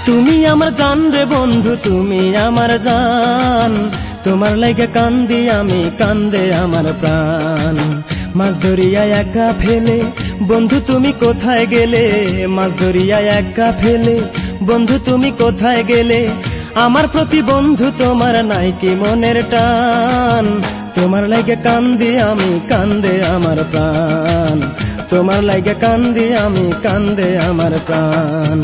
তুমি আমার জান রে বন্ধু, তুমি আমার জান। তোমার লাইগা কান্দি আমি, কান্দে আমার প্রাণ। মাছ ধরিয়া একা ফেলে বন্ধু তুমি কোথায় গেলে? মাছ ধরিয়া একা ফেলে বন্ধু তুমি কোথায় গেলে? আমার প্রতি বন্ধু তোমার নাই কি মনের টান? তোমার লাইগা কান্দি আমি, কান্দে আমার প্রাণ। তোমার লাইগা কান্দি আমি, কান্দে আমার প্রাণ।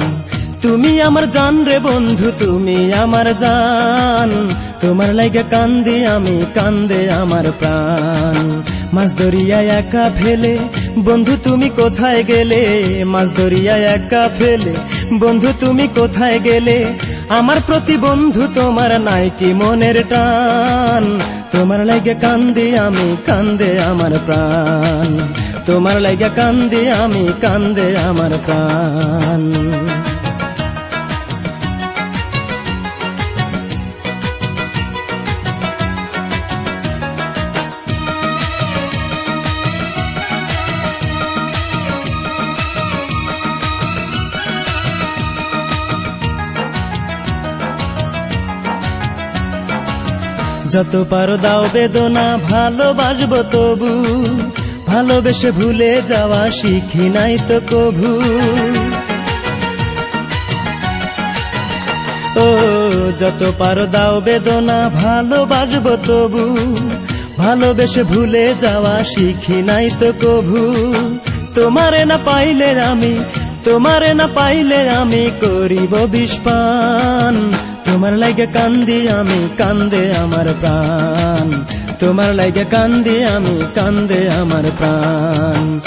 তুমি আমার জান রে বন্ধু, তুমি আমার জান। তোমার লাইগা কান্দি আমি, কান্দে আমার প্রাণ। মাছ ধরিয়া একা ফেলে বন্ধু তুমি কোথায় গেলে? মাছ ধরিয়া একা ফেলে বন্ধু তুমি কোথায় গেলে? আমার প্রতি বন্ধু তোমার নাই কি মনের টান? তোমার লাইগা কান্দি আমি, কান্দে আমার প্রাণ। তোমার লাইগা কান্দি আমি, কান্দে আমার প্রাণ। যত পারো দাও বেদনা, ভালোবাসবো তবু। ভালোবেসে ভুলে যাওয়া শিখি নাই তো কভু। ও যত পারো দাও বেদনা, ভালোবাসবো তবু। ভালোবেসে ভুলে যাওয়া শিখি নাই তো কভু। তোমারে না পাইলে আমি, তোমারে না পাইলে আমি করিব বিষপান। তোমার লাইগা কান্দি আমি, কান্দে আমার প্রাণ। তোমার লাইগা কান্দি আমি, কান্দে আমার প্রাণ।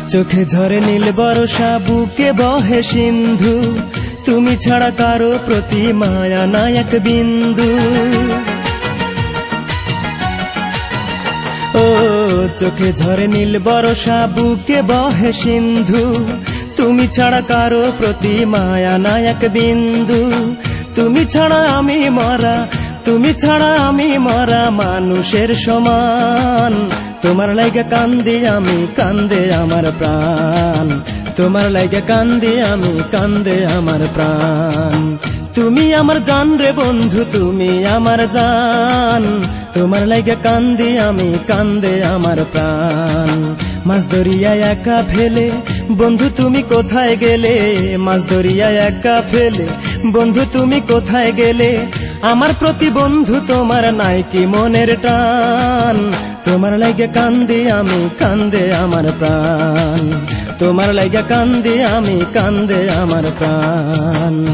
চোখে ঝরে নীল বর্ষা, বুকে বহে সিন্ধু। তুমি ছাড়া কারো প্রতি মায়া নাই এক বিন্দু। ও চোখে ঝরে নীল বর্ষা, বুকে বহে সিন্ধু। তুমি ছাড়া কারো প্রতি মায়া নাই এক বিন্দু। তুমি ছাড়া আমি মরা, তুমি ছাড়া আমি মরা মানুষের সমান। তোমার লাইগা কান্দি আমি, কান্দে আমার প্রাণ। তোমার লাইগা কান্দি আমি, কান্দে আমার প্রাণ। তুমি আমার জান রে বন্ধু, তুমি আমার জান। তোমার লাইগা কান্দি আমি, কান্দে আমার প্রাণ। মাছ ধরিয়া একা ফেলে বন্ধু তুমি কোথায় গেলে? মাছ ধরিয়া একা ফেলে বন্ধু তুমি কোথায় গেলে? আমার প্রতি বন্ধু তোমার নাই কি মনের টান? তোমার লাইগা কান্দি আমি, কান্দে আমার প্রাণ। তোমার লাইগা কান্দি আমি, কান্দে আমার প্রাণ।